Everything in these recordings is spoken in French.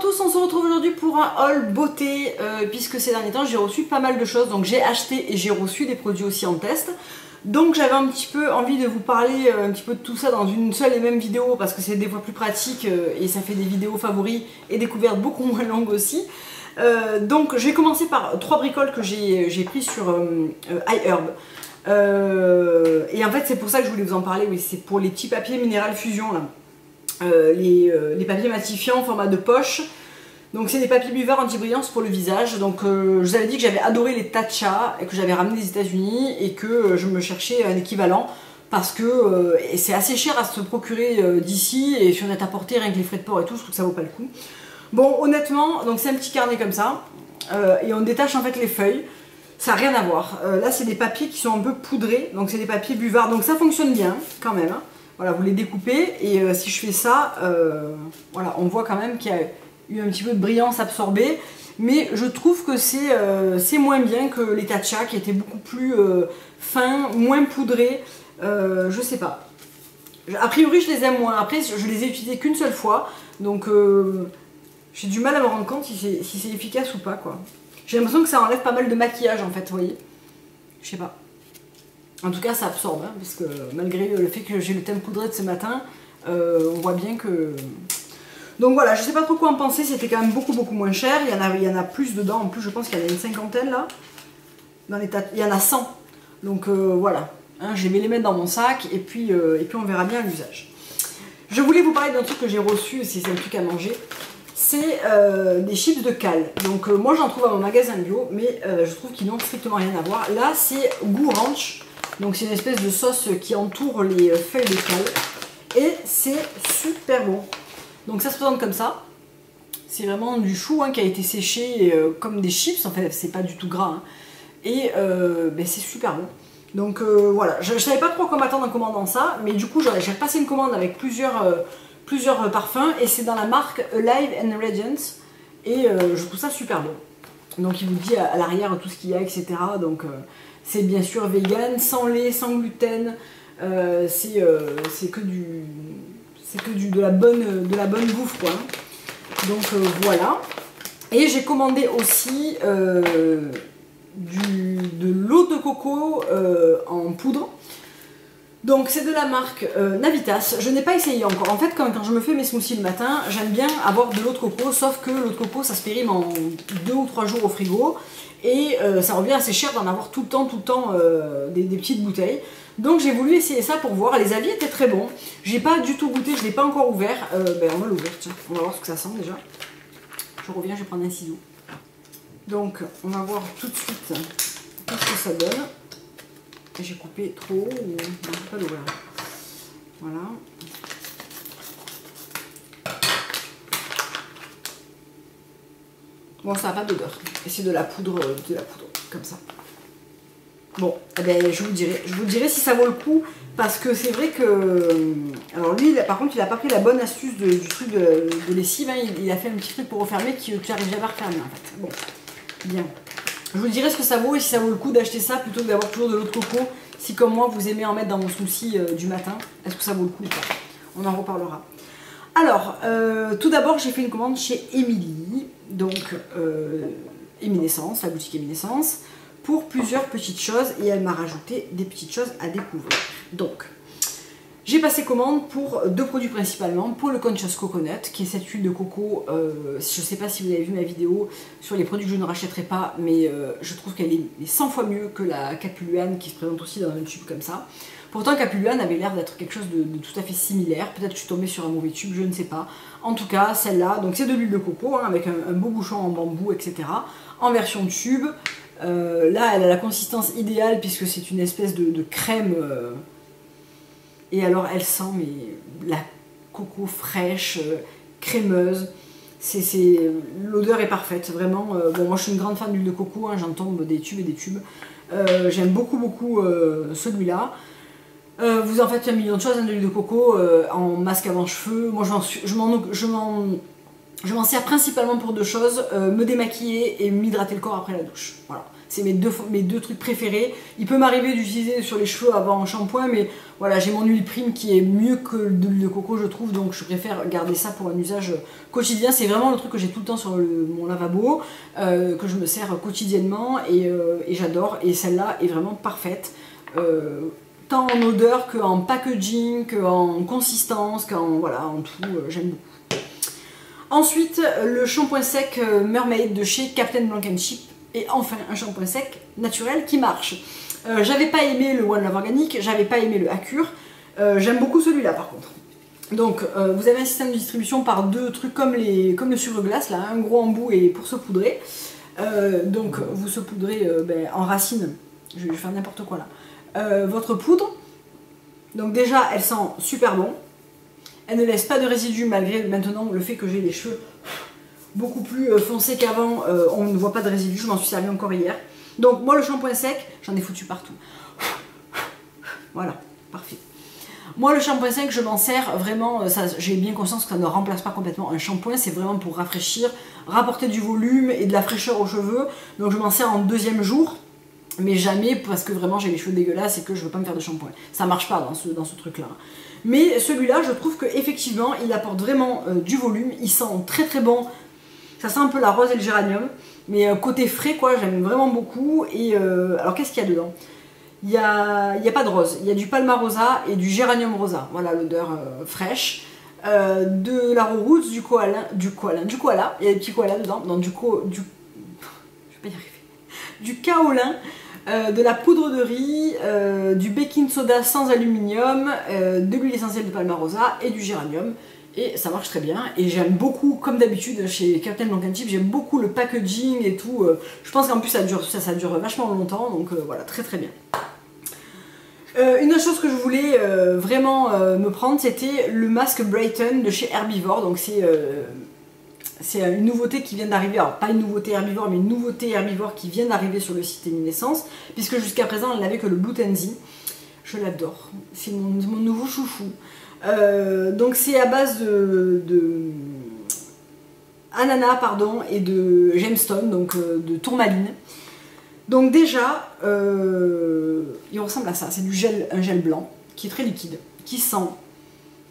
tous, on se retrouve aujourd'hui pour un haul beauté puisque ces derniers temps j'ai reçu pas mal de choses, donc j'ai acheté et j'ai reçu des produits aussi en test. Donc j'avais un petit peu envie de vous parler un petit peu de tout ça dans une seule et même vidéo parce que c'est des fois plus pratique et ça fait des vidéos favoris et découvertes beaucoup moins longues aussi. Donc je vais commencer par 3 bricoles que j'ai pris sur iHerb. Et en fait c'est pour ça que je voulais vous en parler, oui, c'est pour les petits papiers Minéral Fusion là. Les papiers matifiants en format de poche. Donc c'est des papiers buveurs anti-brillance pour le visage. Donc je vous avais dit que j'avais adoré les Tatcha et que j'avais ramené des États-Unis et que je me cherchais un équivalent parce que c'est assez cher à se procurer d'ici et sur net à porter rien que les frais de port et tout, je trouve que ça vaut pas le coup. Bon honnêtement, donc c'est un petit carnet comme ça et on détache en fait les feuilles. Ça n'a rien à voir. Là c'est des papiers qui sont un peu poudrés, donc c'est des papiers buvards, donc ça fonctionne bien quand même. Hein. Voilà, vous les découpez et si je fais ça, voilà, on voit quand même qu'il y a eu un petit peu de brillance absorbée. Mais je trouve que c'est moins bien que les Tatcha qui étaient beaucoup plus fins, moins poudrés. Je sais pas. A priori, je les aime moins. Après, je les ai utilisés qu'une seule fois. Donc, j'ai du mal à me rendre compte si c'est efficace ou pas, quoi. J'ai l'impression que ça enlève pas mal de maquillage, en fait, vous voyez. Je sais pas. En tout cas ça absorbe, hein, parce que malgré le fait que j'ai le teint poudré de ce matin, on voit bien que... Donc voilà, je sais pas trop quoi en penser, c'était quand même beaucoup moins cher, il y en a plus dedans, en plus je pense qu'il y en a une cinquantaine là, il y en a 100, donc voilà, hein, je vais les mettre dans mon sac et puis on verra bien l'usage. Je voulais vous parler d'un truc que j'ai reçu, si c'est un truc à manger, c'est des chips de cale. Donc moi j'en trouve à mon magasin bio, mais je trouve qu'ils n'ont strictement rien à voir. Là c'est Goût Ranch. Donc c'est une espèce de sauce qui entoure les feuilles de cale et c'est super bon. Donc ça se présente comme ça. C'est vraiment du chou hein, qui a été séché comme des chips, en fait c'est pas du tout gras. Hein. Et ben, c'est super bon. Donc voilà, je savais pas trop comment m'attendre en commandant ça, mais du coup j'ai repassé une commande avec plusieurs parfums et c'est dans la marque Alive and Radiance et je trouve ça super bon. Donc il vous dit à l'arrière tout ce qu'il y a, etc. Donc c'est bien sûr vegan, sans lait, sans gluten, c'est que de la bonne bouffe quoi. Donc voilà. Et j'ai commandé aussi de l'eau de coco en poudre. Donc c'est de la marque Navitas, je n'ai pas essayé encore. En fait quand je me fais mes smoothies le matin, j'aime bien avoir de l'eau de coco, sauf que l'eau de coco ça se périme en 2 ou 3 jours au frigo. Et ça revient assez cher d'en avoir tout le temps des petites bouteilles. Donc j'ai voulu essayer ça pour voir, les avis étaient très bons. J'ai pas du tout goûté, je l'ai pas encore ouvert. Ben on va l'ouvrir, tiens, on va voir ce que ça sent déjà. Je reviens, je vais prendre un ciseau. Donc on va voir tout de suite ce que ça donne. J'ai coupé trop haut, ou... non, je vais pas l'ouvrir. Voilà. Bon, ça n'a pas d'odeur. Et c'est de la poudre, comme ça. Bon, eh ben, je vous dirai si ça vaut le coup, parce que c'est vrai que... Alors lui, par contre, il n'a pas pris la bonne astuce du truc de lessive, hein. Il a fait un petit truc pour refermer qui n'arrive jamais à refermer, en fait. Bon, bien. Je vous dirai ce que ça vaut et si ça vaut le coup d'acheter ça plutôt que d'avoir toujours de l'eau de coco. Si comme moi, vous aimez en mettre dans mon smoothie du matin, est-ce que ça vaut le coup ou pas? On en reparlera. Alors, tout d'abord, j'ai fait une commande chez Emily, donc Eminescence, la boutique Eminescence, pour plusieurs petites choses et elle m'a rajouté des petites choses à découvrir. Donc, j'ai passé commande pour 2 produits principalement, pour le Conscious Coconut, qui est cette huile de coco, je ne sais pas si vous avez vu ma vidéo sur les produits que je ne rachèterai pas, mais je trouve qu'elle est 100 fois mieux que la Capuluane qui se présente aussi dans un tube comme ça. Pourtant Capuluane avait l'air d'être quelque chose de tout à fait similaire, peut-être que je suis tombée sur un mauvais tube, je ne sais pas. En tout cas, celle-là, donc c'est de l'huile de coco, hein, avec un beau bouchon en bambou, etc. En version tube. Là, elle a la consistance idéale puisque c'est une espèce de crème... Et alors elle sent mais la coco fraîche, crémeuse, l'odeur est parfaite, vraiment. Bon moi je suis une grande fan d'huile de coco, hein, j'en tombe des tubes et des tubes. J'aime beaucoup celui-là. Vous en faites un million de choses hein, de l'huile de coco en masque avant cheveux. Moi je m'en sers principalement pour 2 choses, me démaquiller et m'hydrater le corps après la douche. Voilà. c'est mes deux trucs préférés. Il peut m'arriver d'utiliser sur les cheveux avant un shampoing, mais voilà, j'ai mon huile prime qui est mieux que de l'huile de coco, je trouve, donc je préfère garder ça pour un usage quotidien. C'est vraiment le truc que j'ai tout le temps sur mon lavabo, que je me sers quotidiennement, et j'adore, et celle-là est vraiment parfaite. Tant en odeur qu'en packaging, qu'en consistance, voilà, en tout, j'aime beaucoup. Ensuite, le shampoing sec Mermaid de chez Captain Blanc & Chip. Et enfin, un shampoing sec naturel qui marche. J'avais pas aimé le One Love Organic, j'avais pas aimé le Accure. J'aime beaucoup celui-là par contre. Donc, vous avez un système de distribution par deux trucs comme le sur-glace, là, un gros embout et pour saupoudrer. Donc, vous saupoudrez en racine, je vais faire n'importe quoi là. Votre poudre, donc déjà elle sent super bon, elle ne laisse pas de résidus malgré maintenant le fait que j'ai les cheveux beaucoup plus foncés qu'avant, on ne voit pas de résidus, je m'en suis servi encore hier. Donc moi le shampoing sec, j'en ai foutu partout. Voilà, parfait. Moi le shampoing sec je m'en sers vraiment, j'ai bien conscience que ça ne remplace pas complètement un shampoing, c'est vraiment pour rafraîchir, rapporter du volume et de la fraîcheur aux cheveux, donc je m'en sers en deuxième jour. Mais jamais parce que vraiment j'ai les cheveux dégueulasses et que je veux pas me faire de shampoing. Ça marche pas dans ce truc là. Mais celui-là, je trouve qu'effectivement, il apporte vraiment du volume. Il sent très très bon. Ça sent un peu la rose et le géranium. Mais côté frais, quoi, j'aime vraiment beaucoup. Et alors, qu'est-ce qu'il y a dedans? Il y a pas de rose. Il y a du palmarosa et du géranium rosa. Voilà l'odeur fraîche. De la rose, du koala. Il y a des petits koalas dedans. Non, je vais pas y arriver. Du kaolin, de la poudre de riz, du baking soda sans aluminium, de l'huile essentielle de palmarosa et du géranium. Et ça marche très bien. Et j'aime beaucoup, comme d'habitude chez Captain Blanc & Chip, j'aime beaucoup le packaging et tout. Je pense qu'en plus ça dure vachement longtemps, donc voilà, très très bien. Une autre chose que je voulais vraiment me prendre, c'était le masque Brighten de chez Herbivore. Donc c'est une nouveauté qui vient d'arriver, alors pas une nouveauté Herbivore, mais une nouveauté Herbivore qui vient d'arriver sur le site Eminescence, puisque jusqu'à présent elle n'avait que le Blue Tansy. Je l'adore, c'est mon nouveau chouchou. Donc c'est à base de ananas pardon, et de gemstone, donc de tourmaline. Donc déjà, il ressemble à ça, c'est un gel blanc qui est très liquide, qui sent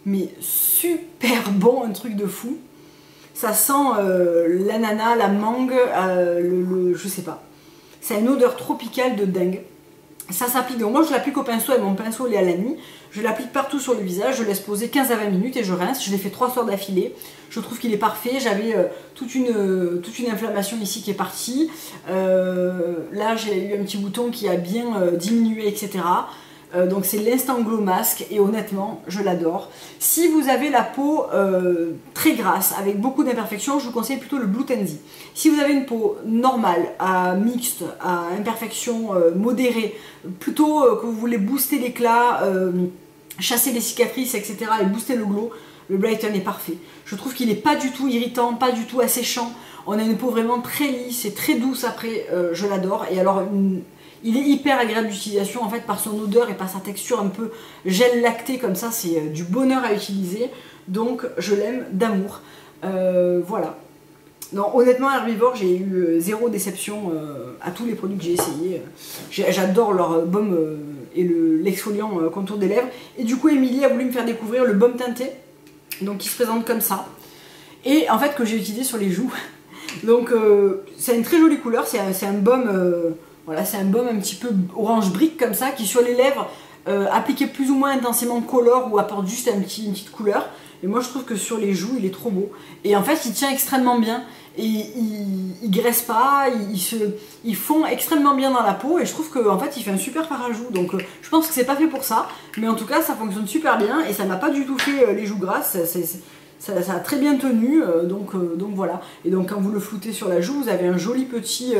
mais super bon, un truc de fou. Ça sent l'ananas, la mangue, je sais pas. C'est une odeur tropicale de dingue. Ça s'applique, donc moi je l'applique au pinceau, et mon pinceau il est à la nuit. Je l'applique partout sur le visage, je laisse poser 15 à 20 minutes et je rince. Je l'ai fait 3 soirs d'affilée. Je trouve qu'il est parfait. J'avais toute une inflammation ici qui est partie. Là j'ai eu un petit bouton qui a bien diminué, etc. Donc c'est l'Instant Glow Mask et honnêtement je l'adore. Si vous avez la peau très grasse avec beaucoup d'imperfections, je vous conseille plutôt le Blue Tansy. Si vous avez une peau normale, à mixte, à imperfection modérée, plutôt que vous voulez booster l'éclat, chasser les cicatrices, etc. et booster le glow, le Brighten est parfait. Je trouve qu'il n'est pas du tout irritant, pas du tout asséchant. On a une peau vraiment très lisse et très douce après, je l'adore. Et alors il est hyper agréable d'utilisation en fait par son odeur et par sa texture un peu gel lacté comme ça, c'est du bonheur à utiliser, donc je l'aime d'amour. Voilà. Non, honnêtement Herbivore, j'ai eu zéro déception à tous les produits que j'ai essayés. J'adore leur baume et l'exfoliant contour des lèvres. Et du coup Émilie a voulu me faire découvrir le baume teinté, donc qui se présente comme ça. Et en fait que j'ai utilisé sur les joues. Donc c'est une très jolie couleur, c'est un baume... Voilà, c'est un baume un petit peu orange brique comme ça, qui sur les lèvres, appliqué plus ou moins intensément colore ou apporte juste une petite couleur. Et moi je trouve que sur les joues il est trop beau. Et en fait il tient extrêmement bien. Et il graisse pas, il fond extrêmement bien dans la peau. Et je trouve qu'en fait il fait un super fard à joues. Donc je pense que c'est pas fait pour ça. Mais en tout cas ça fonctionne super bien. Et ça m'a pas du tout fait les joues grasses. Ça a très bien tenu, donc voilà. Et donc quand vous le floutez sur la joue, vous avez un joli petit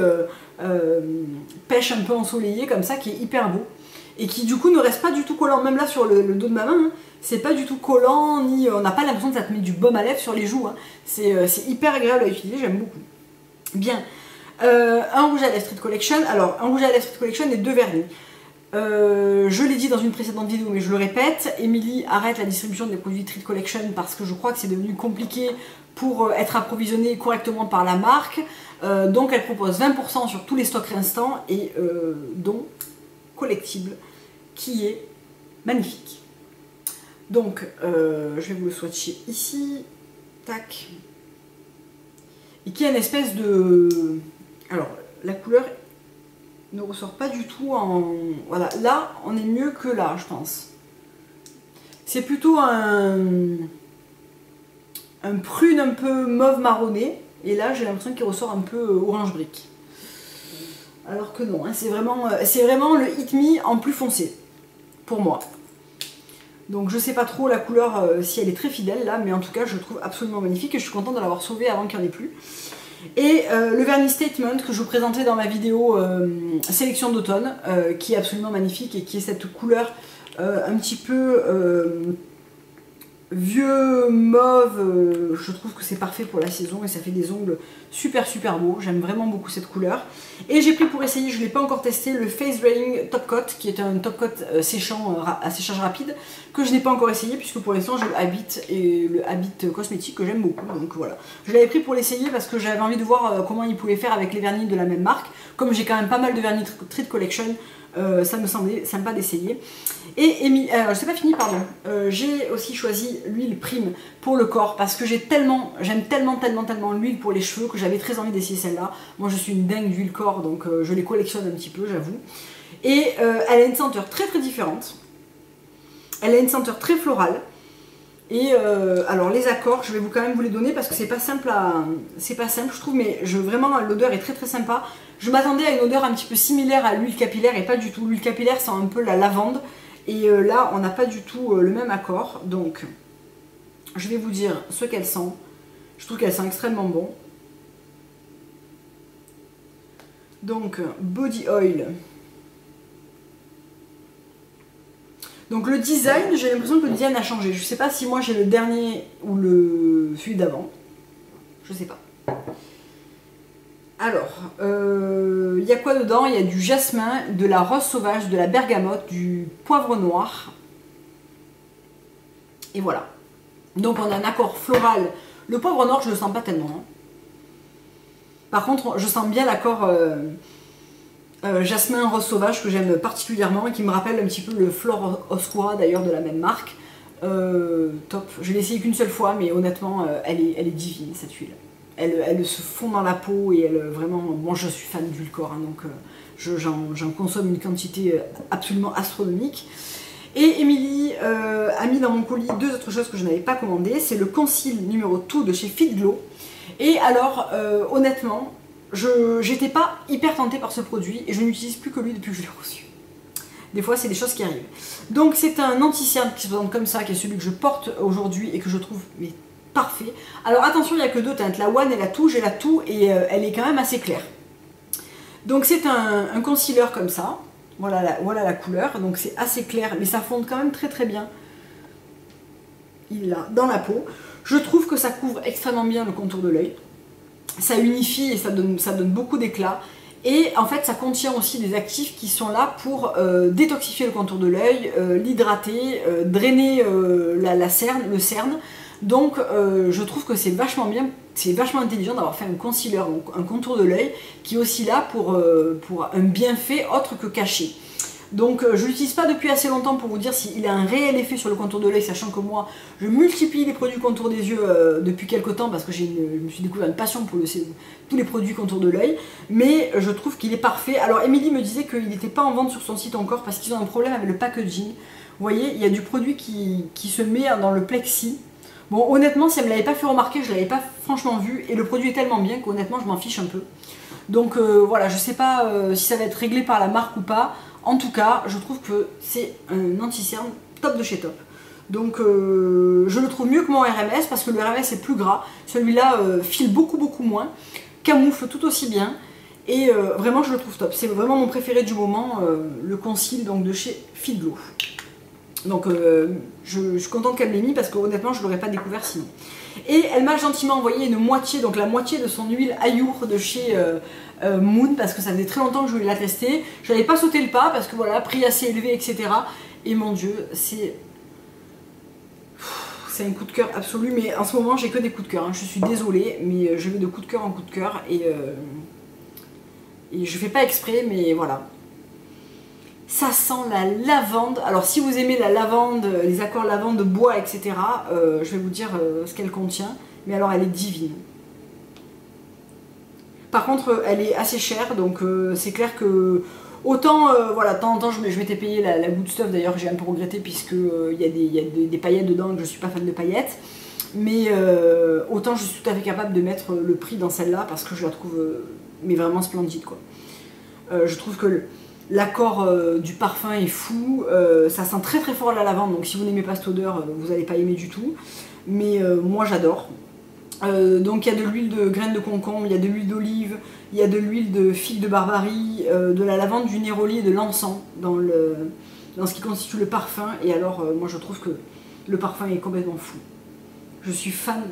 pêche un peu ensoleillé comme ça qui est hyper beau. Et qui du coup ne reste pas du tout collant, même là sur le dos de ma main, hein, c'est pas du tout collant, ni on n'a pas l'impression que ça te met du baume à lèvres sur les joues. Hein. C'est hyper agréable à utiliser, j'aime beaucoup. Bien, un rouge à lèvres Street Collection, alors un rouge à lèvres Street Collection et 2 vernis. Je l'ai dit dans une précédente vidéo, mais je le répète, Emily arrête la distribution des produits Treat Collection parce que je crois que c'est devenu compliqué pour être approvisionné correctement par la marque. Donc elle propose 20% sur tous les stocks restants et dont collectible, qui est magnifique. Donc je vais vous le swatcher ici, tac, et qui est une espèce de... Alors la couleur ne ressort pas du tout en... Voilà, là on est mieux que là je pense. C'est plutôt un prune un peu mauve marronné, et là j'ai l'impression qu'il ressort un peu orange brique. Alors que non, hein, c'est vraiment le Hit Me en plus foncé, pour moi. Donc je sais pas trop la couleur, si elle est très fidèle là, mais en tout cas je le trouve absolument magnifique et je suis contente de l'avoir sauvé avant qu'il n'y en ait plus. Et le vernis Statement que je vous présentais dans ma vidéo sélection d'automne, qui est absolument magnifique et qui est cette couleur un petit peu vieux mauve. Je trouve que c'est parfait pour la saison et ça fait des ongles super beaux. J'aime vraiment beaucoup cette couleur. Et j'ai pris pour essayer, je ne l'ai pas encore testé, le Face Drying Top Coat, qui est un top coat séchant à séchage rapide, que je n'ai pas encore essayé puisque pour l'instant j'ai le Habit et le Habit cosmétique que j'aime beaucoup. Donc voilà, je l'avais pris pour l'essayer parce que j'avais envie de voir comment il pouvait faire avec les vernis de la même marque. Comme j'ai quand même pas mal de vernis Treat Collection, ça me semblait sympa d'essayer. Et c'est pas fini, pardon. J'ai aussi choisi l'huile Prime pour le corps parce que j'aime tellement l'huile pour les cheveux que j'avais très envie d'essayer celle-là. Moi je suis une dingue d'huile corps, donc je les collectionne un petit peu, j'avoue. Et elle a une senteur très différente. Elle a une senteur très florale. Et alors les accords, je vais quand même vous les donner parce que c'est pas simple je trouve, mais vraiment l'odeur est très sympa. Je m'attendais à une odeur un petit peu similaire à l'huile capillaire et pas du tout. L'huile capillaire sent un peu la lavande et là on n'a pas du tout le même accord. Donc je vais vous dire ce qu'elle sent. Je trouve qu'elle sent extrêmement bon. Donc Body Oil. Donc le design, j'ai l'impression que le design a changé. Je sais pas si moi j'ai le dernier ou celui d'avant. Je sais pas. Alors, il y a quoi dedans? Il y a du jasmin, de la rose sauvage, de la bergamote, du poivre noir. Et voilà. Donc on a un accord floral. Le poivre noir, je le sens pas tellement. Hein. Par contre, je sens bien l'accord jasmin rose sauvage que j'aime particulièrement et qui me rappelle un petit peu le Flore Osqua d'ailleurs de la même marque. Top. Je l'ai essayé qu'une seule fois, mais honnêtement, elle est divine cette huile. Elle se fond dans la peau et elle vraiment. Moi, je suis fan d'huile corps, hein, donc j'en consomme une quantité absolument astronomique. Et Emily a mis dans mon colis deux autres choses que je n'avais pas commandées. C'est le Conceal numéro 2 de chez Fit Glow. Et alors, honnêtement, j'étais pas hyper tentée par ce produit et je n'utilise plus que lui depuis que je l'ai reçu. Des fois, c'est des choses qui arrivent. Donc, c'est un anti-cerne qui se présente comme ça, qui est celui que je porte aujourd'hui et que je trouve mais, parfait. Alors, attention, il n'y a que deux teintes, la One et la Two. J'ai la Two et elle est quand même assez claire. Donc, c'est un concealer comme ça. Voilà la couleur. Donc, c'est assez clair, mais ça fonde quand même très bien. Il est là, dans la peau. Je trouve que ça couvre extrêmement bien le contour de l'œil. Ça unifie et ça donne beaucoup d'éclat. Et en fait, ça contient aussi des actifs qui sont là pour détoxifier le contour de l'œil, l'hydrater, drainer le cerne. Donc, je trouve que c'est vachement bien, c'est vachement intelligent d'avoir fait un concealer, donc un contour de l'œil, qui est aussi là pour un bienfait autre que caché. Donc je ne l'utilise pas depuis assez longtemps pour vous dire s'il a un réel effet sur le contour de l'œil, sachant que moi je multiplie les produits contour des yeux depuis quelques temps parce que je me suis découvert une passion pour tous les produits contour de l'œil, mais je trouve qu'il est parfait. Alors Emily me disait qu'il n'était pas en vente sur son site encore parce qu'ils ont un problème avec le packaging. Vous voyez, il y a du produit qui se met dans le plexi. Bon, honnêtement, si elle ne me l'avait pas fait remarquer, je ne l'avais pas franchement vu et le produit est tellement bien qu'honnêtement je m'en fiche un peu. Donc voilà, je ne sais pas si ça va être réglé par la marque ou pas. En tout cas, je trouve que c'est un anti-cerne top de chez top. Donc je le trouve mieux que mon RMS parce que le RMS est plus gras. Celui-là file beaucoup moins, camoufle tout aussi bien. Et vraiment je le trouve top. C'est vraiment mon préféré du moment, le Conceal donc, de chez Fit Glow. Donc je suis contente qu'elle m'ait mis parce que honnêtement je ne l'aurais pas découvert sinon. Et elle m'a gentiment envoyé une moitié, donc la moitié de son huile Ayour de chez Moon, parce que ça faisait très longtemps que je voulais la tester. Je n'avais pas sauté le pas parce que voilà, prix assez élevé, etc. Et mon Dieu, c'est un coup de cœur absolu, mais en ce moment j'ai que des coups de cœur, hein. Je suis désolée, mais je vais de coup de cœur en coup de cœur et je fais pas exprès, mais voilà. Ça sent la lavande. Alors si vous aimez la lavande, les accords lavande, bois, etc., je vais vous dire ce qu'elle contient, mais alors elle est divine. Par contre, elle est assez chère, donc c'est clair que autant, voilà, de temps en temps, je m'étais payé la Good Stuff, d'ailleurs j'ai un peu regretté puisque il y a des paillettes dedans, que je suis pas fan de paillettes, mais autant je suis tout à fait capable de mettre le prix dans celle-là parce que je la trouve mais vraiment splendide, quoi. Je trouve que l'accord du parfum est fou, ça sent très très fort la lavande, donc si vous n'aimez pas cette odeur, vous n'allez pas aimer du tout, mais moi j'adore. Donc il y a de l'huile de graines de concombre, il y a de l'huile d'olive, il y a de l'huile de figue de barbarie, de la lavande, du néroli et de l'encens dans ce qui constitue le parfum. Et alors moi je trouve que le parfum est complètement fou. Je suis fan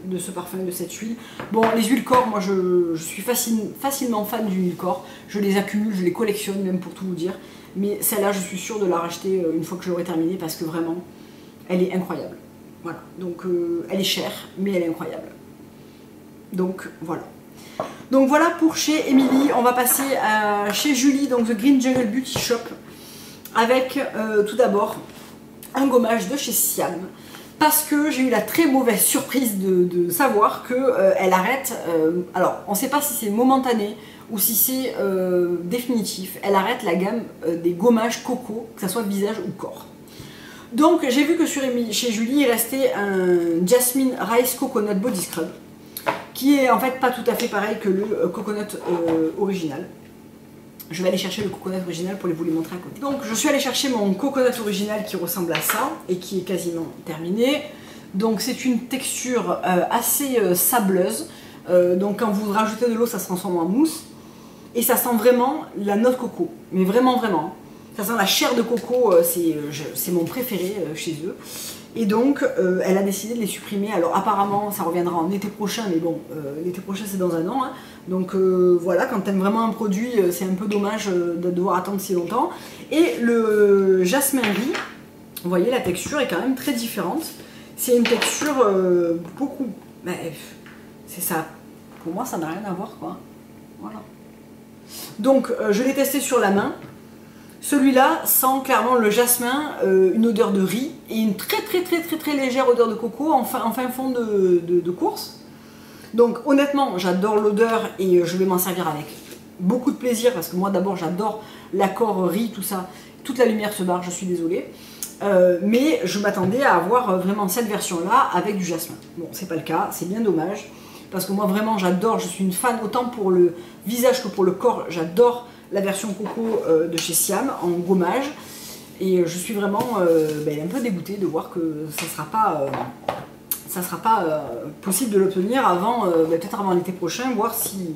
de ce parfum et de cette huile. Bon, les huiles corps, moi je suis facilement fan d'huile corps. Je les accumule, je les collectionne même pour tout vous dire. Mais celle-là je suis sûre de la racheter une fois que je l'aurai terminée parce que vraiment elle est incroyable. Voilà, donc elle est chère, mais elle est incroyable. Donc voilà. Donc voilà pour chez Emily. On va passer à chez Julie, donc The Green Jungle Beauty Shop, avec tout d'abord un gommage de chez Siam. Parce que j'ai eu la très mauvaise surprise de savoir qu'elle arrête, alors on ne sait pas si c'est momentané ou si c'est définitif, elle arrête la gamme des gommages coco, que ce soit visage ou corps. Donc j'ai vu que chez Julie il restait un Jasmine Rice Coconut Body Scrub qui est en fait pas tout à fait pareil que le coconut original. Je vais aller chercher le coconut original pour vous les montrer à côté. Donc je suis allée chercher mon coconut original qui ressemble à ça et qui est quasiment terminé. Donc c'est une texture assez sableuse. Donc quand vous rajoutez de l'eau ça se transforme en mousse. Et ça sent vraiment la noix de coco. Mais vraiment vraiment. Ça sent la chair de coco, c'est mon préféré chez eux. Et donc, elle a décidé de les supprimer. Alors apparemment, ça reviendra en été prochain, mais bon, l'été prochain c'est dans un an. Hein. Donc voilà, quand t'aimes vraiment un produit, c'est un peu dommage de devoir attendre si longtemps. Et le jasmin riz, vous voyez, la texture est quand même très différente. C'est une texture beaucoup... c'est ça. Pour moi, ça n'a rien à voir, quoi. Voilà. Donc, je l'ai testé sur la main. Celui-là sent clairement le jasmin, une odeur de riz et une très légère odeur de coco en fin fond de course. Donc honnêtement, j'adore l'odeur et je vais m'en servir avec beaucoup de plaisir parce que moi d'abord j'adore l'accord riz, tout ça. Toute la lumière se barre, je suis désolée. Mais je m'attendais à avoir vraiment cette version-là avec du jasmin. Bon, c'est pas le cas, c'est bien dommage. Parce que moi vraiment j'adore, je suis une fan autant pour le visage que pour le corps, j'adore la version coco de chez Siam en gommage et je suis vraiment un peu dégoûtée de voir que ça sera pas possible de l'obtenir avant peut-être avant l'été prochain, voire si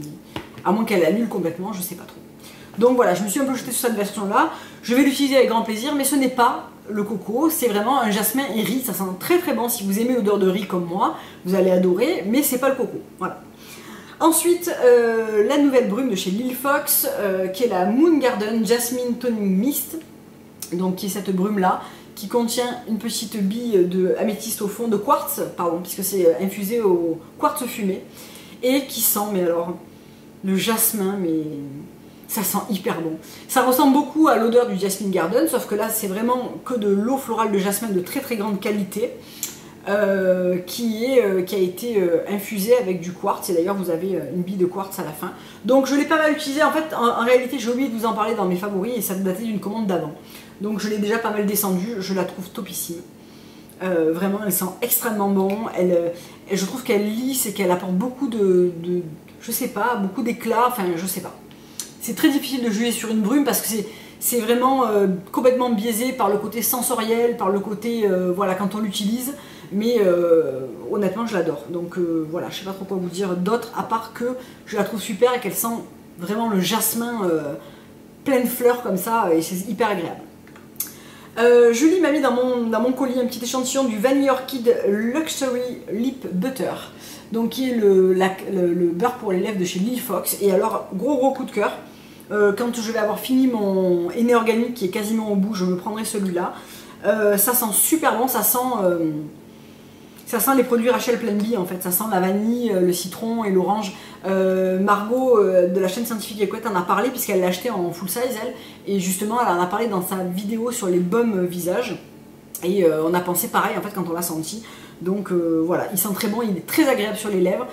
à moins qu'elle annule complètement, je sais pas trop. Donc voilà, je me suis un peu jetée sur cette version là, je vais l'utiliser avec grand plaisir, mais ce n'est pas le coco, c'est vraiment un jasmin et riz, ça sent très bon. Si vous aimez l'odeur de riz comme moi, vous allez adorer, mais c'est pas le coco. Voilà. Ensuite, la nouvelle brume de chez Lil Fox, qui est la Moon Garden Jasmine Toning Mist, donc qui est cette brume là, qui contient une petite bille de améthyste au fond, de quartz, pardon, puisque c'est infusé au quartz fumé, et qui sent, mais alors, le jasmin, mais ça sent hyper bon. Ça ressemble beaucoup à l'odeur du Jasmine Garden, sauf que là c'est vraiment que de l'eau florale de jasmin de très grande qualité. Qui a été infusée avec du quartz, et d'ailleurs vous avez une bille de quartz à la fin. Donc je l'ai pas mal utilisé, en fait en réalité j'ai oublié de vous en parler dans mes favoris et ça datait d'une commande d'avant. Donc je l'ai déjà pas mal descendue, je la trouve topissime. Vraiment elle sent extrêmement bon, je trouve qu'elle lisse et qu'elle apporte beaucoup je sais pas, beaucoup d'éclat, enfin je sais pas. C'est très difficile de juger sur une brume parce que c'est vraiment complètement biaisé par le côté sensoriel, par le côté, voilà, quand on l'utilise. Mais honnêtement, je l'adore. Donc voilà, je sais pas trop quoi vous dire d'autre, à part que je la trouve super et qu'elle sent vraiment le jasmin pleine fleur comme ça, et c'est hyper agréable. Julie m'a mis dans mon colis un petit échantillon du Vanilla Orchid Luxury Lip Butter, donc qui est le beurre pour les lèvres de chez Lily Fox. Et alors, gros coup de cœur, quand je vais avoir fini mon henné organique qui est quasiment au bout, je me prendrai celui-là. Ça sent super bon, ça sent les produits Rachel Plain Bee en fait, ça sent la vanille, le citron et l'orange. Margot de la chaîne Scientifique Écouette en a parlé puisqu'elle l'a acheté en full size elle, et justement elle en a parlé dans sa vidéo sur les baumes visage, et on a pensé pareil en fait quand on l'a senti. Donc voilà, il sent très bon, il est très agréable sur les lèvres,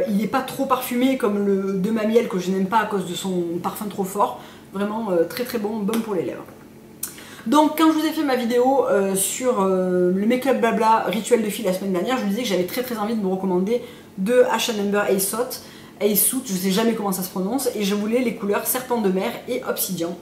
il n'est pas trop parfumé comme le de ma miel que je n'aime pas à cause de son parfum trop fort, vraiment très bon, baume pour les lèvres. Donc quand je vous ai fait ma vidéo sur le make-up blabla rituel de fille la semaine dernière, je vous disais que j'avais très envie de me recommander deux H & Amber Ace-Soot, je sais jamais comment ça se prononce, et je voulais les couleurs Serpent de mer et Obsidian.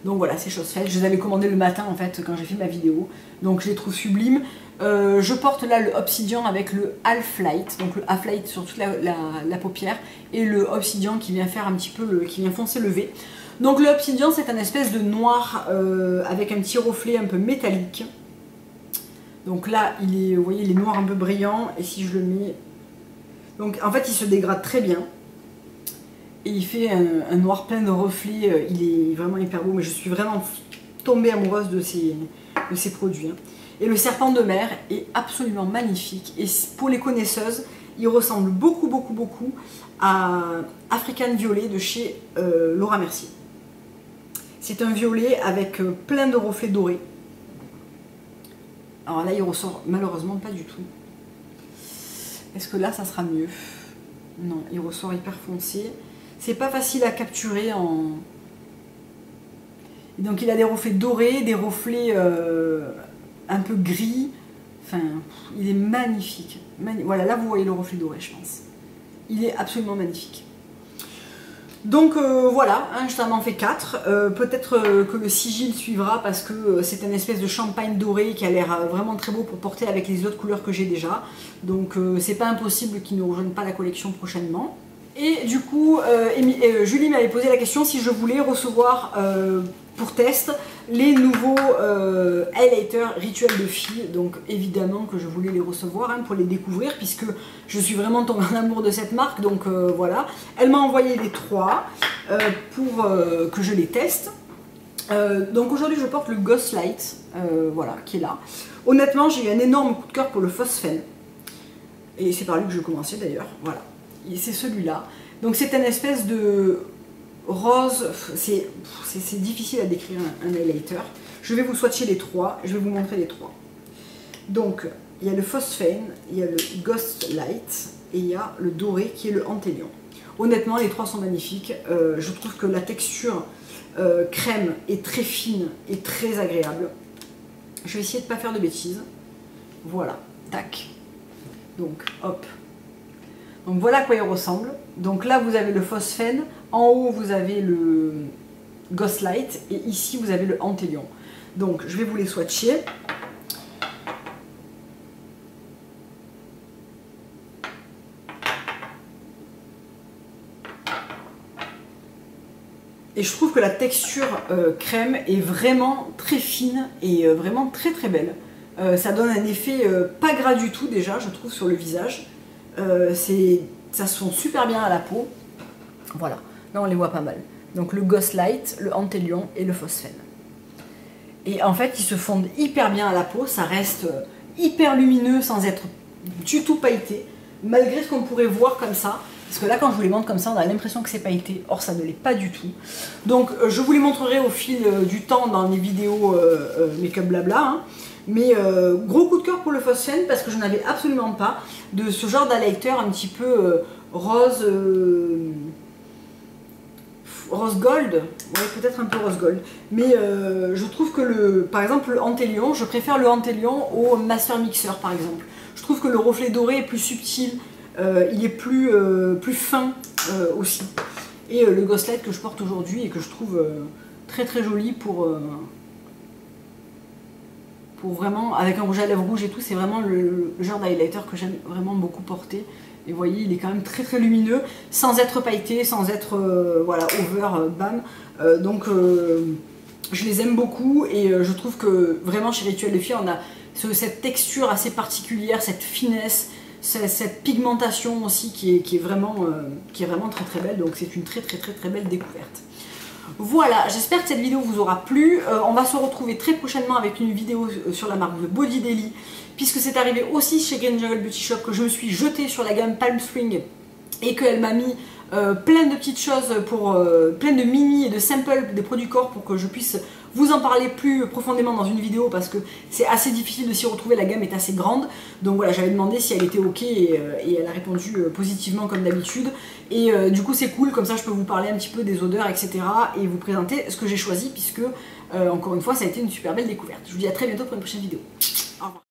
Donc voilà, c'est chose faite, je les avais commandés le matin en fait quand j'ai fait ma vidéo, donc je les trouve sublimes. Je porte là le Obsidian avec le Half Light, donc le Half Light sur toute la paupière, et le Obsidian qui vient faire un petit peu, qui vient foncer le V. Donc le Obsidian c'est un espèce de noir avec un petit reflet un peu métallique. Donc là il est, vous voyez, il est noir un peu brillant, et si je le mets... Donc en fait il se dégrade très bien. Et il fait un noir plein de reflets, il est vraiment hyper beau, mais je suis vraiment tombée amoureuse de ces produits. Et le Serpent de mer est absolument magnifique, et pour les connaisseuses, il ressemble beaucoup à African Violet de chez Laura Mercier. C'est un violet avec plein de reflets dorés. Alors là il ressort malheureusement pas du tout. Est-ce que là ça sera mieux? Non, il ressort hyper foncé. C'est pas facile à capturer en... Et donc il a des reflets dorés, des reflets un peu gris. Enfin, il est magnifique. Voilà, là vous voyez le reflet doré, je pense. Il est absolument magnifique. Donc voilà, hein, je t'en en fais 4. Peut-être que le sigil suivra parce que c'est une espèce de champagne doré qui a l'air vraiment très beau pour porter avec les autres couleurs que j'ai déjà. Donc c'est pas impossible qu'ils ne rejoignent pas la collection prochainement. Et du coup, Julie m'avait posé la question si je voulais recevoir pour test les nouveaux highlighters rituels de filles. Donc évidemment que je voulais les recevoir hein, pour les découvrir, puisque je suis vraiment tombée en amour de cette marque. Donc voilà, elle m'a envoyé les 3 pour que je les teste. Donc aujourd'hui je porte le Ghost Light, voilà, qui est là. Honnêtement j'ai eu un énorme coup de cœur pour le Phosphène, et c'est par lui que je commençais d'ailleurs, voilà. C'est celui-là. Donc c'est une espèce de rose, c'est difficile à décrire un highlighter. Je vais vous swatcher les 3, je vais vous montrer les 3. Donc il y a le Phosphène, il y a le Ghost Light et il y a le doré qui est le Anthélion. Honnêtement les 3 sont magnifiques, je trouve que la texture crème est très fine et très agréable. Je vais essayer de ne pas faire de bêtises. Voilà, tac. Donc hop. Donc voilà à quoi il ressemble. Donc là vous avez le Phosphène, en haut vous avez le Ghost Light et ici vous avez le Anthélion. Donc je vais vous les swatcher. Et je trouve que la texture crème est vraiment très fine et vraiment très belle. Ça donne un effet pas gras du tout déjà, je trouve, sur le visage. Ça se fond super bien à la peau. Voilà, là on les voit pas mal. Donc le Ghost Light, le Anthélion et le Phosphène. Et en fait ils se fondent hyper bien à la peau, ça reste hyper lumineux sans être du tout pailleté, malgré ce qu'on pourrait voir comme ça. Parce que là quand je vous les montre comme ça on a l'impression que c'est pailleté, or ça ne l'est pas du tout. Donc je vous les montrerai au fil du temps dans les vidéos make-up blabla. Hein. Mais gros coup de cœur pour le Phosphène parce que je n'avais absolument pas de ce genre d'highlighter un petit peu rose gold, ouais, peut-être un peu rose gold, mais je trouve que par exemple le Anthélion, je préfère le Anthélion au Master Mixer par exemple. Je trouve que le reflet doré est plus subtil, il est plus fin aussi. Et le Ghost Light que je porte aujourd'hui et que je trouve très joli pour vraiment, avec un rouge à lèvres rouge et tout, c'est vraiment le genre d'highlighter que j'aime vraiment beaucoup porter. Et vous voyez, il est quand même très lumineux, sans être pailleté, sans être voilà, over, bam. Donc Je les aime beaucoup et je trouve que vraiment chez Rituel de Filles on a cette texture assez particulière, cette finesse, cette pigmentation aussi qui est vraiment très très belle, donc c'est une très belle découverte. Voilà, j'espère que cette vidéo vous aura plu. On va se retrouver très prochainement avec une vidéo sur la marque de Body Daily, puisque c'est arrivé aussi chez Green Jungle Beauty Shop que je me suis jetée sur la gamme Palm Spring et qu'elle m'a mis plein de petites choses, plein de mini et de samples des produits corps pour que je puisse vous en parler plus profondément dans une vidéo, parce que c'est assez difficile de s'y retrouver, la gamme est assez grande. Donc voilà, j'avais demandé si elle était ok et elle a répondu positivement comme d'habitude. Et du coup c'est cool, comme ça je peux vous parler un petit peu des odeurs, etc. et vous présenter ce que j'ai choisi, puisque encore une fois ça a été une super belle découverte. Je vous dis à très bientôt pour une prochaine vidéo. Au revoir.